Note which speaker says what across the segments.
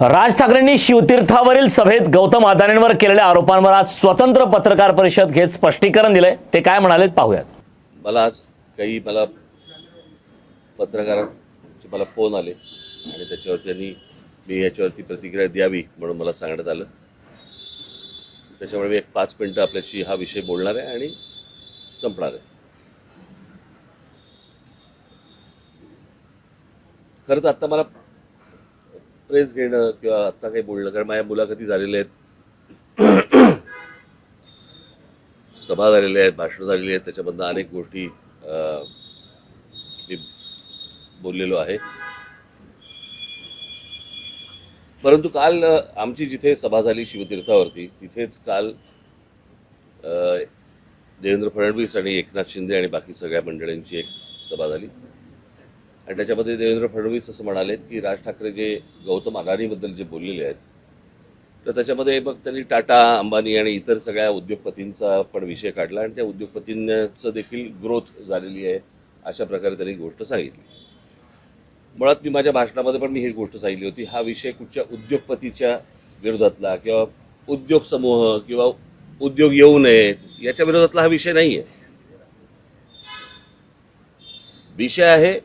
Speaker 1: राज ठाकरेंनी शिवतीर्थावरील सभेत गौतम अदानींवर केलेल्या आरोपांवर आज स्वतंत्र पत्रकार परिषद घेत स्पष्टीकरण दिलंय. ते काय म्हणालेत पाहूयात.
Speaker 2: मला आज काही पत्रकारांचे मला फोन आले आणि त्याच्यावर त्यांनी मी याच्यावरती प्रतिक्रिया द्यावी म्हणून मला सांगण्यात आलं. त्याच्यामुळे मी एक 5 मिनिटं आपल्याशी हा विषय बोलणार आहे आणि संपणार आहे. खरं तर आत्ता मला प्रेस घेणं किंवा आत्ता काही बोलणं, कारण माझ्या मुलाखती झालेल्या आहेत, सभा झालेल्या आहेत, भाषणं झालेली आहेत, त्याच्यामधनं अनेक गोष्टी मी बोललेलो आहे. परंतु काल आमची जिथे सभा झाली शिवतीर्थावरती, तिथेच काल देवेंद्र फडणवीस आणि एकनाथ शिंदे आणि बाकी सगळ्या मंडळींची एक सभा झाली आणि त्याच्यामध्ये देवेंद्र फडणवीस असं म्हणाले की राज ठाकरे जे गौतम अदानीबद्दल जे बोललेले आहेत, तर त्याच्यामध्ये मग त्यांनी टाटा, अंबानी आणि इतर सगळ्या उद्योगपतींचा पण विषय काढला आणि त्या उद्योगपतींचं देखील ग्रोथ झालेली आहे अशा प्रकारे त्यांनी गोष्ट सांगितली. मुळात मी माझ्या भाषणामध्ये पण मी ही गोष्ट सांगितली होती, हा विषय कुठच्या उद्योगपतीच्या विरोधातला किंवा उद्योग समूह किंवा उद्योग येऊ नयेत याच्या विरोधातला हा विषय नाही आहे. विषय आहे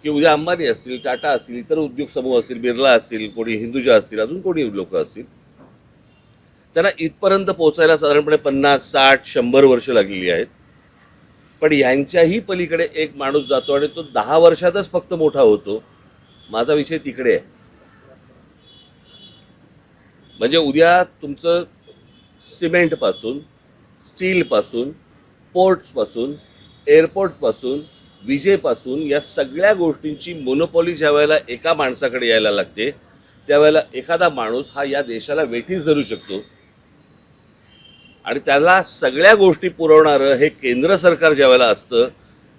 Speaker 2: की उद्या अंबानी असतील, टाटा असतील, इतर उद्योग समूह असतील, बिर्ला असतील, कोणी हिंदुजा असतील, अजून कोणी लोक असतील, त्यांना इथपर्यंत पोहोचायला साधारणपणे 50, 60, 100 वर्ष लागलेली आहेत. पण यांच्याही पलीकडे एक माणूस जातो आणि तो 10 वर्षातच फक्त मोठा होतो. माझा विषय तिकडे आहे. म्हणजे उद्या तुमचं सिमेंटपासून, स्टीलपासून, पोर्ट्सपासून, एअरपोर्ट्सपासून, विजेपासून या सगळ्या गोष्टींची मोनोपॉली ज्या वेळेला एका माणसाकडे यायला लागते, त्यावेळेला एखादा माणूस हा या देशाला वेठीस धरू शकतो आणि त्याला सगळ्या गोष्टी पुरवणारं हे केंद्र सरकार ज्या वेळेला असतं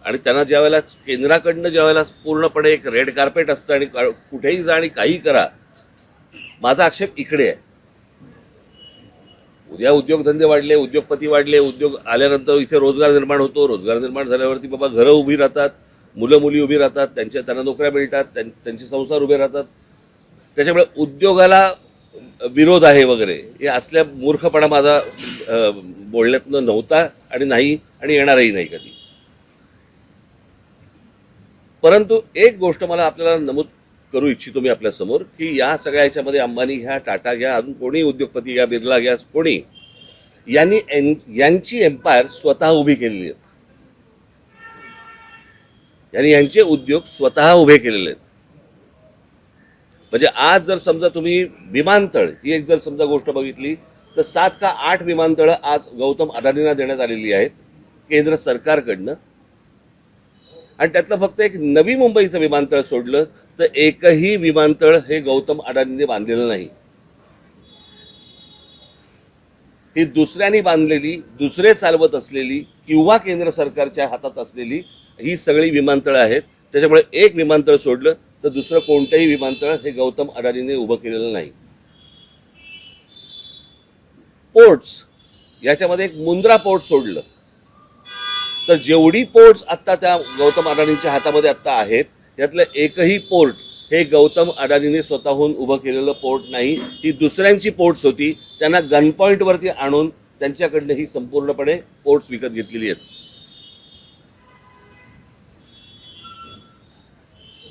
Speaker 2: आणि त्यांना ज्या वेळेला केंद्राकडनं ज्या वेळेला पूर्णपणे एक रेड कार्पेट असतं आणि कुठेही जा आणि काही करा, माझा आक्षेप इकडे आहे. उद्या उद्योगधंदे वाढले, उद्योगपती वाढले, उद्योग आल्यानंतर इथे रोजगार निर्माण होतो. रोजगार निर्माण झाल्यावरती बाबा घरं उभी राहतात, मुलं मुली उभी राहतात, त्यांना नोकऱ्या मिळतात, त्यांचे संसार उभे राहतात. त्याच्यामुळे उद्योगाला विरोध आहे वगैरे हे असल्या मूर्खपणा माझा बोलण्यातनं नव्हता आणि नाही आणि येणारही नाही कधी. परंतु एक गोष्ट मला आपल्याला नमूद करू इच्छितो मी आपल्यासमोर की या सगळ्या ह्याच्यामध्ये अंबानी घ्या, टाटा घ्या, अजून कोणी उद्योगपती घ्या, बिर्ला घ्या, कोणी यांची एम्पायर स्वतः उभी केलेली आहेत. यांनी यांचे उद्योग स्वतः उभे केलेले आहेत. म्हणजे आज जर समजा तुम्ही विमानतळ ही एक जर समजा गोष्ट बघितली तर 7 का 8 विमानतळं आज गौतम अदानींना देण्यात आलेली आहेत केंद्र सरकारकडनं आणि त्यातलं फक्त एक नवी मुंबईचं विमानतळ सोडलं तर एकही विमानतळ हे गौतम अदानींनी बांधलेलं नाही. ही दुसऱ्यांनी बांधलेली, दुसरे चालवत असलेली किंवा केंद्र सरकारच्या हातात असलेली ही सगळी विमानतळं आहेत. त्याच्यामुळे एक विमानतळ सोडलं तर दुसरं कोणतंही विमानतळ हे गौतम अदानींनी उभं केलेलं नाही. पोर्ट्स याच्यामध्ये एक मुंद्रा पोर्ट सोडलं तर जेवढी पोर्ट्स आत्ता त्या गौतम अदानींच्या हातामध्ये आत्ता आहेत त्यातलं एकही पोर्ट हे गौतम अदानींनी स्वतःहून उभं केलेलं पोर्ट नाही. ही दुसऱ्यांची पोर्ट्स होती, त्यांना गन पॉईंटवरती आणून त्यांच्याकडनं ही संपूर्णपणे पोर्ट्स विकत घेतलेली आहेत.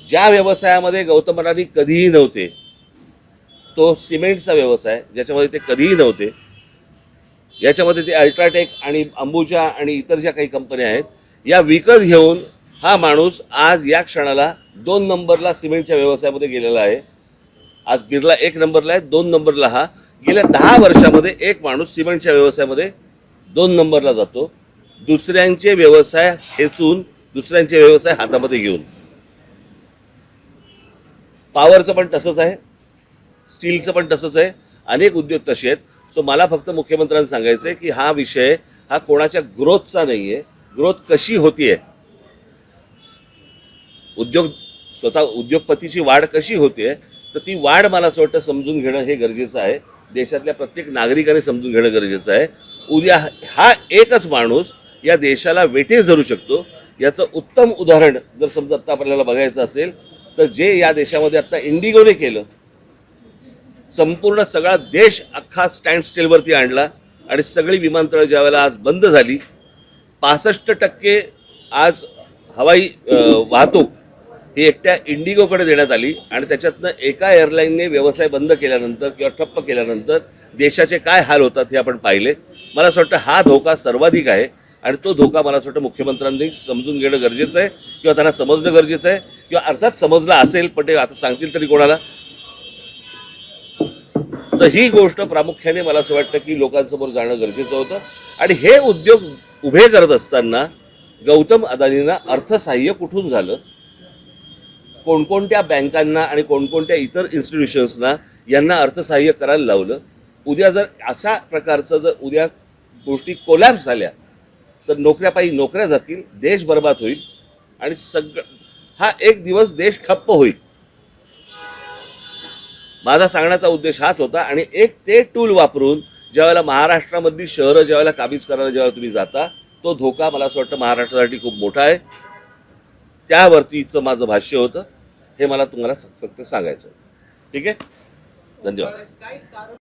Speaker 2: ज्या व्यवसायामध्ये गौतम अदानी कधीही नव्हते तो सिमेंटचा व्यवसाय, ज्याच्यामध्ये ते कधीही नव्हते, याच्यामध्ये ते अल्ट्राटेक आणि अंबुजा आणि इतर ज्या काही कंपन्या आहेत या विकत घेऊन हा माणूस आज या क्षणाला 2 नंबरला सिमेंटच्या व्यवसायामध्ये गेलेला आहे. आज बिर्ला 1 नंबरला आहे, 2 नंबरला हा. गेल्या 10 वर्षामध्ये एक माणूस सिमेंटच्या व्यवसायामध्ये 2 नंबरला जातो, दुसऱ्यांचे व्यवसाय खेचून, दुसऱ्यांचे व्यवसाय हातामध्ये घेऊन. पॉवरचं पण तसंच आहे, स्टीलचं पण तसंच आहे, अनेक उद्योग तसे आहेत. सो मला फक्त मुख्यमंत्र्यांना सांगायचं आहे की हा विषय हा कोणाच्या ग्रोथचा नाही आहे. ग्रोथ कशी होतीये, स्वतः उद्योगपतीची वाढ कशी होतीये, तर ती वाढ मला असं वाटतं समजून घेणं हे गरजेचं आहे. देशातल्या प्रत्येक नागरिकाने समजून घेणं गरजेचं आहे. उद्या हा एकच माणूस या देशाला वेठीस धरू शकतो याचं उत्तम उदाहरण जर समजा आता आपल्याला बघायचं असेल तर जे या देशामध्ये आता इंडिगोने केलं संपूर्ण सगळा देश अख्खा स्टँड स्टिलवरती आणला आणि सगळी विमानतळं ज्यावेळेला आज बंद झाली, 65% आज हवाई वाहतूक ही एकट्या इंडिगोकडे देण्यात आली आणि त्याच्यातनं एका एअरलाईनने व्यवसाय बंद केल्यानंतर किंवा ठप्प केल्यानंतर देशाचे काय हाल होतात हे आपण पाहिले. मला असं वाटतं हा धोका सर्वाधिक आहे आणि तो धोका मला असं वाटतं मुख्यमंत्र्यांनी समजून घेणं गरजेचं आहे किंवा त्यांना समजणं गरजेचं आहे किंवा अर्थात समजलं असेल पण ते आता सांगतील तरी कोणाला. तर ही गोष्ट प्रामुख्याने मला असं वाटतं की लोकांसमोर जाणं गरजेचं होतं आणि हे उद्योग उभे करत असताना गौतम अदानींना अर्थसहाय्य कुठून झालं, कोणकोणत्या बँकांना आणि कोणकोणत्या इतर इन्स्टिट्यूशन्सना यांना अर्थसहाय्य करायला लावलं. उद्या जर अशा प्रकारचं जर उद्या गोष्टी कोलॅप्स झाल्या तर नोकऱ्या जातील, देश बर्बाद होईल आणि हा एक दिवस देश ठप्प होईल. माझा सांगण्याचा उद्देश हाच होता आणि एक ते टूल वापरून ज्यावेळेला महाराष्ट्रामधली शहरं ज्यावेळेला काबीज करायला ज्यावेळेला तुम्ही जाता तो धोका मला असं वाटतं महाराष्ट्रासाठी खूप मोठा आहे. त्यावरतीचं माझं भाष्य होतं, हे मला तुम्हाला फक्त सांगायचं. ठीक आहे, धन्यवाद.